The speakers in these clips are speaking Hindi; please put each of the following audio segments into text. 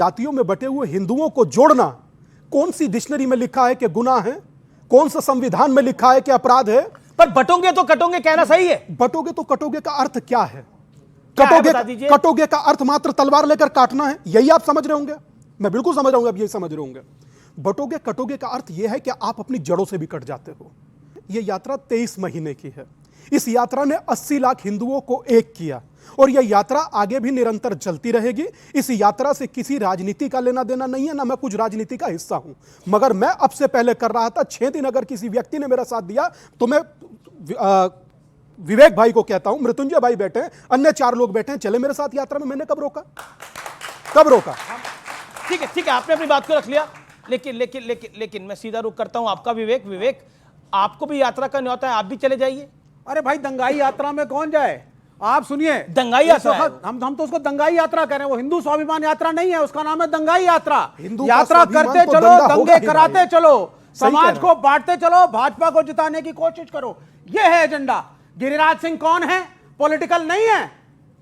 जातियों में बटे हुए हिंदुओं को जोड़ना कौन सी डिक्शनरी में लिखा है कि गुनाह है? कौन सा संविधान में लिखा है कि अपराध है? पर बटोगे तो कटोगे कहना सही है। बटोगे तो कटोगे का अर्थ क्या है? कटोगे कटोगे का अर्थ मात्र तलवार लेकर काटना है, यही आप समझ रहे होंगे। मैं बिल्कुल समझ रहा हूं, आप यही समझ रहे होंगे। बटोगे कटोगे का अर्थ यह है कि आप अपनी जड़ों से भी कट जाते हो। यह यात्रा 23 महीने की है। इस यात्रा ने 80 लाख हिंदुओं को एक किया और यह यात्रा आगे भी निरंतर चलती रहेगी। इस यात्रा से किसी राजनीति का लेना देना नहीं है, ना मैं कुछ राजनीति का हिस्सा हूं। मगर मैं अब से पहले कर रहा था 6 दिन अगर किसी व्यक्ति ने मेरा साथ दिया तो मैं विवेक भाई को कहता हूं, मृत्युंजय भाई बैठे हैं, अन्य 4 लोग बैठे हैं, चले मेरे साथ यात्रा में। मैंने कब रोका? कब रोका? ठीक है, आपने अपनी बात को रख लिया। लेकिन मैं सीधा रुख करता हूं आपका। विवेक आपको भी यात्रा का न्योता है, आप भी चले जाइए। अरे भाई, दंगाई यात्रा में कौन जाए? आप सुनिए, दंगाई यात्रा है। हम तो उसको दंगाई यात्रा कह रहे हैं। वो हिंदू स्वाभिमान यात्रा नहीं है, उसका नाम है दंगाई यात्रा। हिंदू यात्रा करते तो चलो, दंगे कराते चलो, समाज को बांटते चलो, भाजपा को जिताने की कोशिश करो, यह है एजेंडा। गिरिराज सिंह कौन है? पॉलिटिकल नहीं है,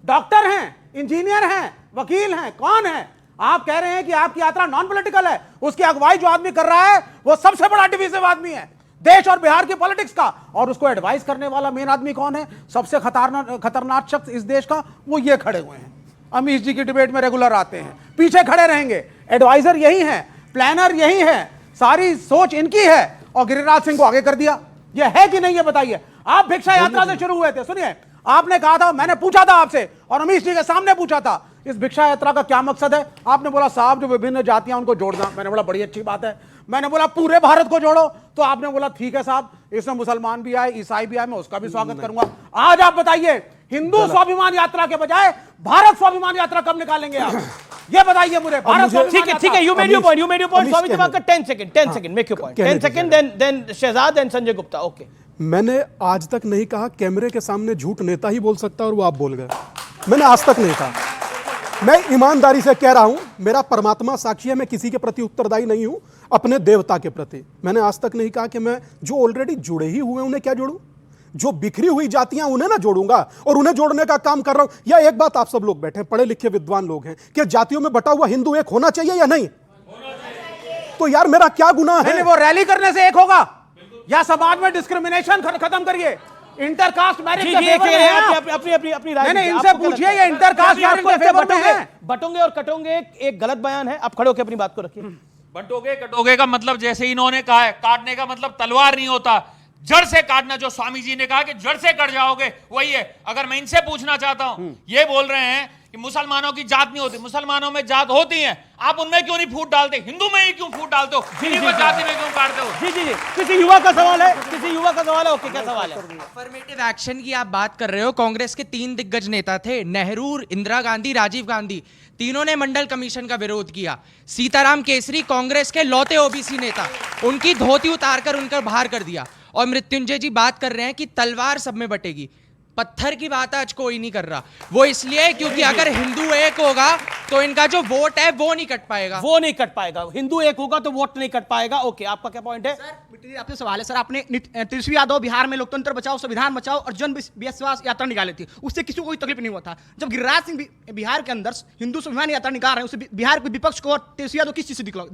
डॉक्टर हैं, इंजीनियर हैं, वकील हैं। कौन है? आप कह रहे हैं कि आपकी यात्रा नॉन पॉलिटिकल है। उसकी अगुवाई जो आदमी कर रहा है वो सबसे बड़ा डिविजिव आदमी है देश और बिहार की पॉलिटिक्स का। और उसको एडवाइस करने वाला मेन आदमी कौन है? सबसे खतरनाक शख्स इस देश का वो ये खड़े हुए हैं। अमीश जी की डिबेट में रेगुलर आते हैं, पीछे खड़े रहेंगे। एडवाइजर यही है, प्लानर यही है, सारी सोच इनकी है। और गिरिराज सिंह को आगे कर दिया। ये है कि नहीं, ये बताइए। आप भिक्षा यात्रा से शुरू हुए थे। सुनिए, आपने कहा था, मैंने पूछा था आपसे और अमीश जी के सामने पूछा था, इस भिक्षा यात्रा का क्या मकसद है? आपने बोला साहब जो विभिन्न जातियां उनको जोड़ना। मैंने बोला बड़ी अच्छी बात है। मैंने बोला पूरे भारत को जोड़ो, तो आपने बोला ठीक है साहब, इसमें मुसलमान भी आए, ईसाई भी आए, मैं उसका भी स्वागत करूंगा। आज आप बताइए, हिंदू स्वाभिमान यात्रा के बजाय भारत स्वाभिमान यात्रा कब निकालेंगे आप? ये बताइए मुझे। भारत स्वाभिमान। ठीक है, you made your point. Swami Diwakar 10 second make your point. 10 second, then Shahzad, then Sanjay Gupta. Okay. मैंने आज तक नहीं कहा कैमरे के सामने झूठ नेता ही बोल सकता और वो आप बोल गए। मैंने आज तक नहीं कहा। मैं ईमानदारी से कह रहा हूं, मेरा परमात्मा साक्षी है, मैं किसी के प्रति उत्तरदायी नहीं हूं, अपने देवता के प्रति। मैंने आज तक नहीं कहा कि मैं जो ऑलरेडी जुड़े ही हुए उन्हें क्या जोड़ूं, जो बिखरी हुई जातियां उन्हें ना जोड़ूंगा, और उन्हें जोड़ने का काम कर रहा हूं। या एक बात, आप सब लोग बैठे पढ़े लिखे विद्वान लोग हैं, कि जातियों में बटा हुआ हिंदू एक होना चाहिए या नहीं? तो यार मेरा क्या गुनाह है? वो रैली करने से एक होगा या समाज में डिस्क्रिमिनेशन खत्म करिए, इंटरकास्ट मैरिज के फेवर में है। अपनी राय नहीं, इनसे पूछिए ये इंटरकास्ट मैरिज के फेवर में है। बटोगे और कटोगे एक गलत बयान है। आप खड़े होकर अपनी बात को रखिए। बटोगे कटोगे का मतलब जैसे इन्होंने कहा है, काटने का मतलब तलवार नहीं होता, जड़ से काटना। जो स्वामी जी ने कहा कि जड़ से कट जाओगे, वही है। अगर मैं इनसे पूछना चाहता हूं, ये बोल रहे हैं कि मुसलमानों की जात नहीं होती। मुसलमानों में जात होती है, आप उनमें क्यों नहीं फूट डालते? हिंदू में ही क्यों फूट डालते हो? हिंदू को जाति में क्यों काटते हो? जी। किसी युवा का सवाल है, ओके, क्या सवाल है? अफर्मेटिव एक्शन की आप बात कर रहे हो। कांग्रेस के 3 दिग्गज नेता थे, नेहरू, इंदिरा गांधी, राजीव गांधी। तीनों ने मंडल कमीशन का विरोध किया। सीताराम केसरी कांग्रेस के लौते ओबीसी नेता, उनकी धोती उतारकर उनका बाहर कर दिया। और मृत्युंजय जी बात कर रहे हैं कि तलवार सब में बटेगी। पत्थर की बात आज कोई नहीं कर रहा। वो इसलिए क्योंकि अगर हिंदू एक होगा तो इनका जो वोट है वो नहीं कट पाएगा। हिंदू एक होगा तो वोट नहीं कट पाएगा। ओके, आपका क्या पॉइंट है? सर, आपसे सवाल है सर। आपने तेजस्वी यादव बिहार में लोकतंत्र बचाओ, संविधान बचाओ और जन विश्वास यात्रा निकाली थी, उससे किसी को कोई तकलीफ नहीं हुआ था। जब गिरिराज सिंह बिहार के अंदर हिंदू स्वाभिमान यात्रा निकाल रहे हैं, उससे बिहार के विपक्ष को और तेजस्वी यादव किस चीज से दिक्कत?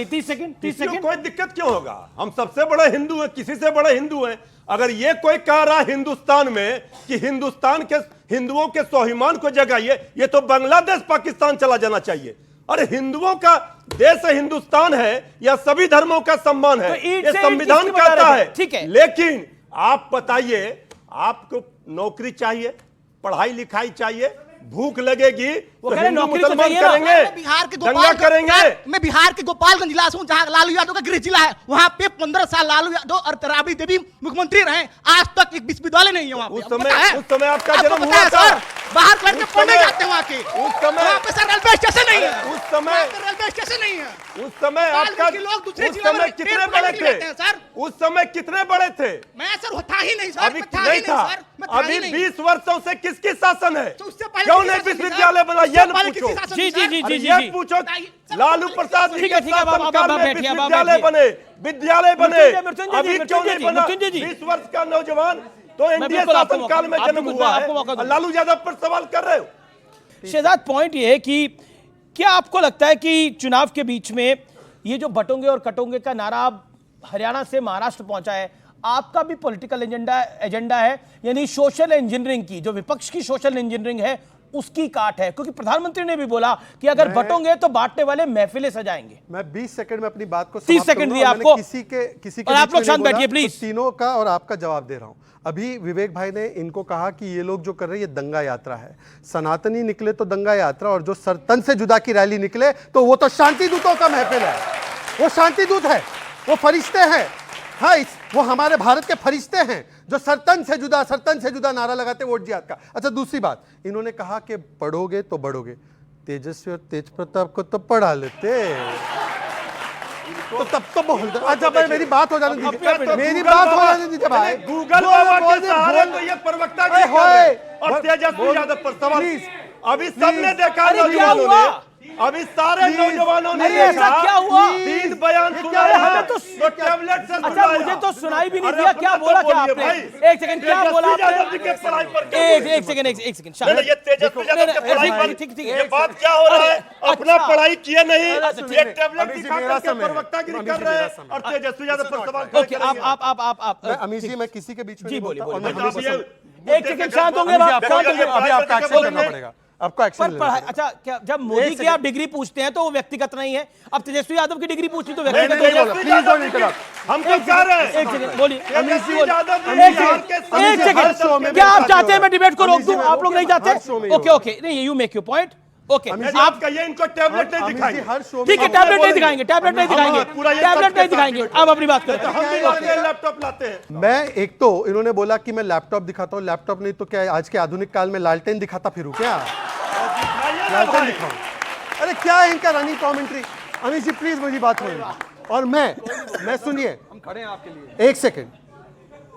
30 सेकंड। कोई दिक्कत क्यों होगा? हम सबसे बड़े हिंदू हैं, किसी से बड़े हिंदू हैं। अगर ये कोई कह रहा है हिंदुस्तान में कि हिंदुस्तान के हिंदुओं के स्वाभिमान को जगाइए, ये तो बांग्लादेश पाकिस्तान चला जाना चाहिए। अरे हिंदुओं का देश हिंदुस्तान है, या सभी धर्मों का सम्मान है, तो ये संविधान कहता है। ठीक है, लेकिन आप बताइए, आपको नौकरी चाहिए, पढ़ाई लिखाई चाहिए, भूख लगेगी तो हिंदू मुसलमान करेंगे, बिहार के दंगा करेंगे। मैं बिहार के गोपालगंज जिला से हूं, जहां लालू यादव का गृह जिला है। वहां पे 15 साल लालू यादव और राबड़ी देवी मुख्यमंत्री रहे। आज तक एक विश्वविद्यालय नहीं है वहां पे। उस समय आपका जन्म हुआ था। बाहर के लड़के पढ़ने जाते हैं वहां के। उस समय वहां पे सर रेलवे स्टेशन नहीं है। उस समय रेलवे स्टेशन नहीं है। उस समय आपका लोग दूसरे उस समय कितने बड़े थे सर? उस समय कितने बड़े थे? मैं सर था ही नहीं सर। अभी नहीं था। अभी 20 वर्षों से किसकी शासन है? क्यों नहीं विश्वविद्यालय बना? ये पूछो। जी। पूछो लालू प्रसाद जी के शासनकाल में विद्यालय बने, अभी क्यों नहीं बना? 20 वर्ष का नौजवान तो एनडीए शासनकाल में जन्म हुआ है, लालू यादव पर सवाल कर रहे हो। शहजाद, पॉइंट ये है कि क्या आपको लगता है कि चुनाव के बीच में ये जो बटोंगे और कटोंगे का नारा अब हरियाणा से महाराष्ट्र पहुंचा है, आपका भी पॉलिटिकल एजेंडा है, यानी सोशल इंजीनियरिंग की, जो विपक्ष की सोशल इंजीनियरिंग है उसकी काट है? क्योंकि प्रधानमंत्री ने भी बोला कि अगर बटोंगे तो बांटने वाले महफिलें सजाएंगे। मैं 20 सेकंड में अपनी बात को 30 सेकंड दिया आपको। किसी के और आप बीच लोग में शांत नहीं बैठिए बोला, प्लीज। तो तीनों का और आपका जवाब दे रहा हूं। अभी विवेक भाई ने इनको कहा कि ये लोग जो कर रहे हैं ये दंगा यात्रा है। सनातनी निकले तो दंगा यात्रा, और जो तन से जुदा की रैली निकले तो वो तो शांति दूतों का महफिल है। वो शांति दूत है, वो फरिश्ते हैं। हाँ, वो हमारे भारत के फरिश्ते हैं जो सरतन से जुदा नारा लगाते वोट जिहाद का। अच्छा, दूसरी बात, इन्होंने कहा कि पढ़ोगे तो बढ़ोगे। तेजस्वी और तेज प्रताप को तो पढ़ा लेते, तो तब तो बोल दो। अच्छा भाई, मेरी बात हो जाने दीजिए, मेरी बात हो जाने दीजिए भाई। गूगल बाबा के सहारे तो ये प्रवक्ता गिरी कर रहे हैं। और तेजस्वी यादव पर सवाल, अभी सबने देखा, नौजवानों ने, अभी सारे नौजवानों ने ऐसा क्या हुआ? 3 बयान सुनाए, हमें तो टैबलेट से अच्छा, मुझे तो सुनाई भी नहीं दिया। क्या बोला क्या आपने? एक सेकंड, क्या बोला आपने? एक सेकंड शांत। ये तेजस्वी यादव के पढ़ाई पर ठीक ये बात क्या हो रहा है? अपना पढ़ाई किए नहीं, ये टैबलेट अभी दिखा मेरा करके समय है। प्रवक्तागिरी अभी कर जी रहे मेरा हैं समय। और तेजस्वी यादव पर सवाल ओके, आप मैं अमीश जी, मैं किसी के बीच में जी, नहीं बोलिए, बोलता, और बोलिए। मैं हमेशा एक सेकंड शांत होंगे, अभी आप आपको शांत होंगे। अभी आपका एक्शन करना पड़ेगा, आपको एक्शन पर लेना पढ़ाई, पड़ेगा। अच्छा, क्या जब मोदी की आप डिग्री पूछते हैं तो वो व्यक्तिगत नहीं है? अब तेजस्वी यादव की डिग्री पूछी तो व्यक्तिगत नहीं हो बोला, जाए। Please don't interrupt. हम तो कह रहे हैं एक सेकंड बोलिए। तेजस्वी यादव जी एक बिहार के सेकंड, सभी एक हर शो में सेकंड, क्या आप मेरे चाहते हैं साथ मैं डिबेट को रोक अमीश जी, दूं? मैं आप लोग नहीं हर शो चाहते? में ओके ओके, नहीं, you make your point. Okay, आप कहिए इनको टैबलेट नहीं अमीश जी, दिखाएंगे। हर शो में ठीक है, आप- टैबलेट नहीं दिखाएंगे, टैबलेट नहीं दिखाएंगे, पूरा ये टैबलेट सबके नहीं साथ दिखाएंगे। डिबेट अब अपनी बात करें। हम भी लाते हैं, लैपटॉप लाते हैं। मैं एक तो इन्होंने बोला कि मैं लैपटॉप दिखाता हूँ, लैपटॉप नहीं तो क्या आज के आधुनिक काल में लालटेन दिखाता फिरूं क्या? लालटेन दिखाऊं? अरे क्या है इनका running commentary? Amish ji please मुझे बात होने, और मैं सुनिए, हम खड़े हैं आपके लिए। एक सेकंड,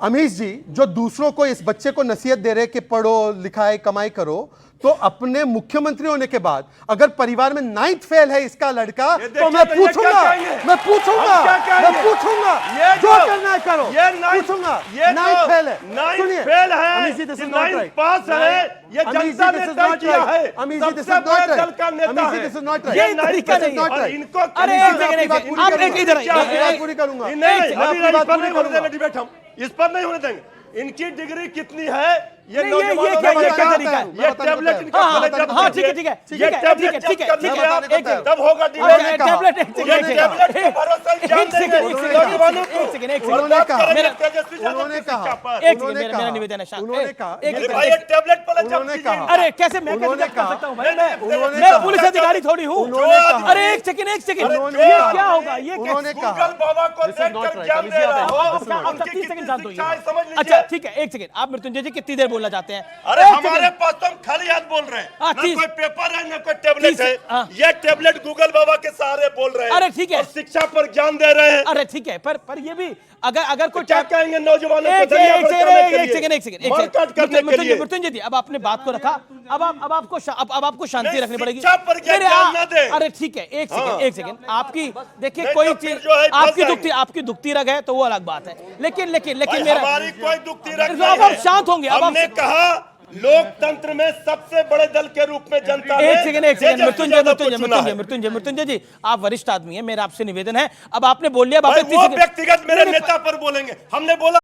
अमीश जी जो दूसरों को, इस बच्चे को नसीहत दे रहे कि पढ़ो लिखाए कमाई करो, तो अपने मुख्यमंत्री होने के बाद अगर परिवार में 9th फेल है इसका लड़का, तो मैं पूछूंगा, जो करना है करो। ये पूछूंगा, ये 9th फेल है, 9th सुनिए, फेल है, Amish ji this is not 9th right, pass है, ये जनता ने तय किया है। अमीश जी दिस इज सबसे नॉट बड़े दल राइट, का नेता अमीश जी है। दिस इज नॉट ये राइट, तरीका नहीं है। और इनको अरे एक सेकंड, एक सेकंड, आप एक इधर आइए। बात पूरी करूंगा, नहीं, मैं अभी अपनी इस बात पर पूरी नहीं होने करूंगा। देंगे डिबेट, हम इस पर नहीं होने देंगे। इनकी डिग्री कितनी है ये नहीं, नौजवानों ये को क्या बताया तरीका है? ये टैबलेट इनका हाँ, पहले जब हाँ, ठीक है, ठीक है, ये ठीक है, टैबलेट ठीक है, जब ठीक है, करने ठीक में है, आप एक सेकंड। तब होगा अच्छा, डिबेट। टैबलेट, एक सेकंड, ये एक सेकंड, टैबलेट के भरोसे ही जान एक सेकंड, देंगे एक सेकंड, नौजवानों को। एक सेकंड, एक सेकंड। उन्होंने कहा, मेरा- तेजस्वी यादव उन्होंने की शिक्षा कहा, पर। एक सेकंड, उन्होंने मेरा कहा, निवेदन है शांत। उन्होंने कहा, एक अरे सेकंड, भाई ये टैबलेट पहले जब उन्होंने कीजिए। कहा, अरे कैसे मैं कैसे उन्होंने जज कर कहा, सकता हूं भाई? उन्होंने मैं कहा, पुलिस अधिकारी थोड़ी हूँ। उन्होंने कहा, अरे एक सेकंड, एक सेकंड, उन्होंने ये कहा, क्या होगा? ये उन्होंने कैसे? कहा, गूगल बाबा को This is not देखकर right, ज्ञान अभी दे जी आप रहा हैं, हो। this is not आप उनकी 30 सेकंड कितनी शांत शिक्षा है होइए। समझ लीजिए। अच्छा ठीक है, एक सेकंड, आप मृत्युंजय जी कितनी देर बोलना चाहते हैं? अरे एक हमारे सेकंड। पास तो हम खाली हाथ बोल रहे हैं, हाँ, ना 30 कोई पेपर है ना कोई टैबलेट है। हाँ। ये टैबलेट गूगल बाबा के सहारे बोल रहे हैं। अरे ठीक है। और शिक्षा पर ज्ञान दे रहे हैं। अरे ठीक है, पर ये भी अगर कोई क्या कहेंगे नौजवानों को एक दुनिया सेकंड, भड़काने के एक लिए? सेकंड, एक सेकंड, मारकाट करने के लिए। मृत्युंजय जी अब आपने बात को रखा, अब आपको शांति नहीं, रखनी पड़ेगी। शिक्षा पर क्या मेरे ध्यान ना दें। अरे ठीक है, एक सेकंड, एक सेकंड, आपकी देखिए नहीं कोई तो फिर चीज जो है फंस जाएंगे। आपकी दुखती रग है तो वो अलग बात है, लेकिन भाई, मेरा हमारी कोई दुखती रख अब नहीं आप है। शांत होंगे, अब हमने आप कहा लोकतंत्र में सबसे बड़े दल के रूप में जनता ने एक सेकंड तेजस्वी यादव को चुना है। मृत्युंजय जी आप वरिष्ठ आदमी हैं, मेरा आपसे निवेदन है, अब आपने बोल लिया, अब भाई आपने वो 30 सेकंड- व्यक्तिगत मेरे मेरे- नेता पर बोलेंगे। हमने बोला